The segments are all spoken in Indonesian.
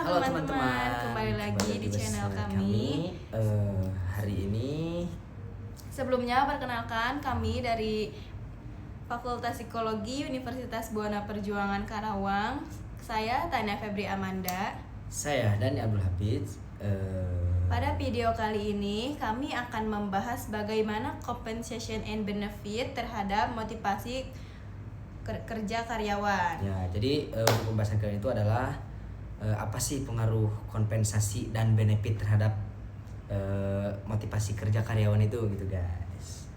Halo teman-teman, kembali lagi di channel kami. Hari ini Sebelumnya perkenalkan, kami dari Fakultas Psikologi Universitas Buana Perjuangan Karawang. Saya Tania Febri Amanda. saya Dani Abdul Hafiz. Pada video kali ini kami akan membahas bagaimana compensation and benefit terhadap motivasi kerja karyawan. Ya, jadi untuk pembahasan kali itu adalah apa sih pengaruh kompensasi dan benefit terhadap motivasi kerja karyawan itu gitu guys.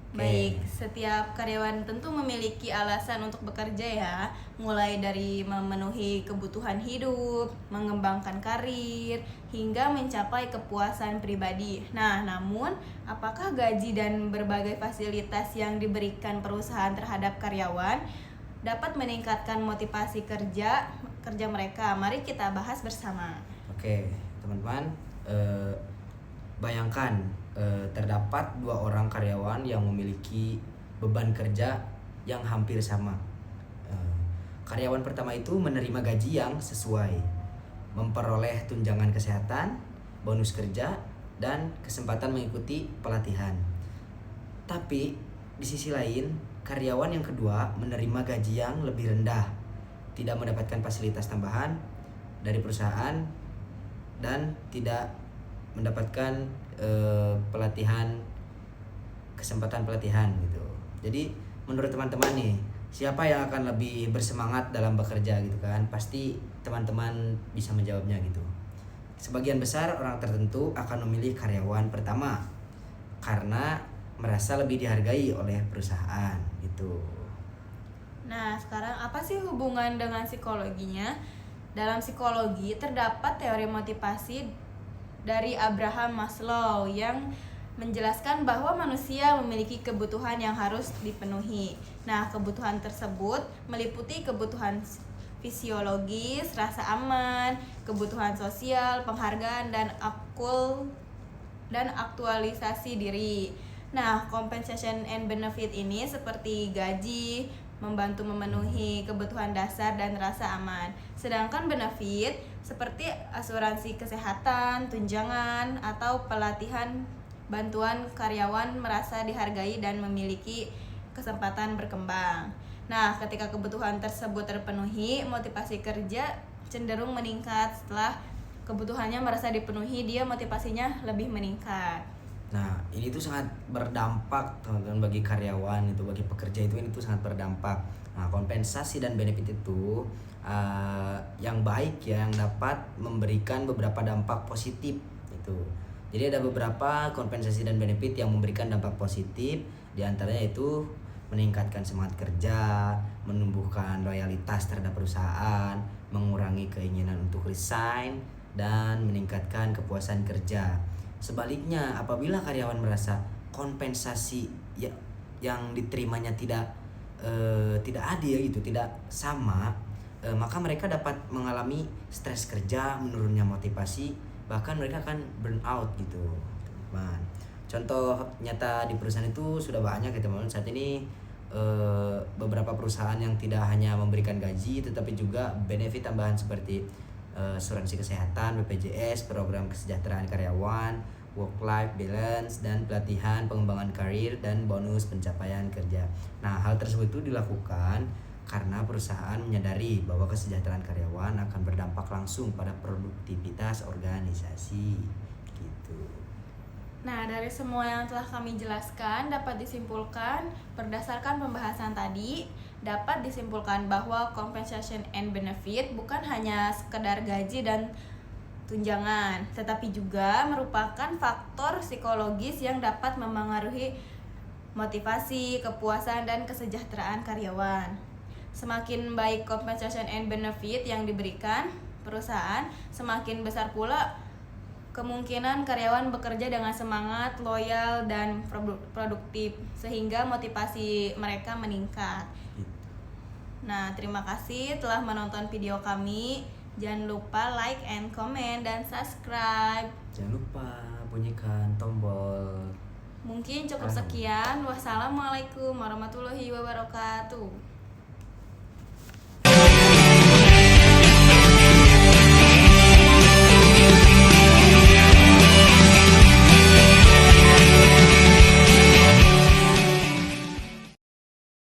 Baik, setiap karyawan tentu memiliki alasan untuk bekerja ya, mulai dari memenuhi kebutuhan hidup, mengembangkan karir, hingga mencapai kepuasan pribadi. Nah, namun apakah gaji dan berbagai fasilitas yang diberikan perusahaan terhadap karyawan dapat meningkatkan motivasi kerja mereka? Mari kita bahas bersama. Oke, teman-teman, bayangkan terdapat 2 orang karyawan yang memiliki beban kerja yang hampir sama. Karyawan pertama itu menerima gaji yang sesuai, memperoleh tunjangan kesehatan, bonus kerja, dan kesempatan mengikuti pelatihan. Tapi di sisi lain, karyawan yang kedua menerima gaji yang lebih rendah, tidak mendapatkan fasilitas tambahan dari perusahaan, dan tidak mendapatkan kesempatan pelatihan gitu. Jadi menurut teman-teman nih, siapa yang akan lebih bersemangat dalam bekerja gitu kan? Pasti teman-teman bisa menjawabnya gitu. Sebagian besar orang tertentu akan memilih karyawan pertama karena merasa lebih dihargai oleh perusahaan gitu. Nah, sekarang apa sih hubungan dengan psikologinya? Dalam psikologi terdapat teori motivasi dari Abraham Maslow yang menjelaskan bahwa manusia memiliki kebutuhan yang harus dipenuhi. Nah, kebutuhan tersebut meliputi kebutuhan fisiologis, rasa aman, kebutuhan sosial, penghargaan, dan aktualisasi diri. Nah, compensation and benefit ini seperti gaji, membantu memenuhi kebutuhan dasar dan rasa aman. Sedangkan benefit seperti asuransi kesehatan, tunjangan, atau pelatihan bantuan karyawan merasa dihargai dan memiliki kesempatan berkembang. Nah, ketika kebutuhan tersebut terpenuhi, motivasi kerja cenderung meningkat. Setelah kebutuhannya merasa dipenuhi, dia motivasinya lebih meningkat. Nah, ini tuh sangat berdampak teman-teman bagi karyawan itu, bagi pekerja itu, ini tuh sangat berdampak. Nah, kompensasi dan benefit itu yang baik ya, yang dapat memberikan beberapa dampak positif itu. Jadi ada beberapa kompensasi dan benefit yang memberikan dampak positif, diantaranya itu meningkatkan semangat kerja, menumbuhkan loyalitas terhadap perusahaan, mengurangi keinginan untuk resign, dan meningkatkan kepuasan kerja. Sebaliknya, apabila karyawan merasa kompensasi yang diterimanya tidak adil gitu, tidak sama, maka mereka dapat mengalami stres kerja, menurunnya motivasi, bahkan mereka akan burn out gitu, teman. Contoh nyata di perusahaan itu sudah banyak ya teman-teman. Saat ini beberapa perusahaan yang tidak hanya memberikan gaji, tetapi juga benefit tambahan seperti asuransi kesehatan, BPJS, program kesejahteraan karyawan, work-life balance, dan pelatihan pengembangan karir, dan bonus pencapaian kerja. Nah, hal tersebut itu dilakukan karena perusahaan menyadari bahwa kesejahteraan karyawan akan berdampak langsung pada produktivitas organisasi gitu. Nah, dari semua yang telah kami jelaskan, dapat disimpulkan berdasarkan pembahasan tadi, dapat disimpulkan bahwa compensation and benefit bukan hanya sekedar gaji dan tunjangan, tetapi juga merupakan faktor psikologis yang dapat memengaruhi motivasi, kepuasan, dan kesejahteraan karyawan. Semakin baik compensation and benefit yang diberikan perusahaan, semakin besar pula kemungkinan karyawan bekerja dengan semangat, loyal, dan produktif, sehingga motivasi mereka meningkat. Nah, terima kasih telah menonton video kami. Jangan lupa like and comment dan subscribe. Jangan lupa bunyikan tombol. Mungkin cukup sekian. Wassalamualaikum warahmatullahi wabarakatuh.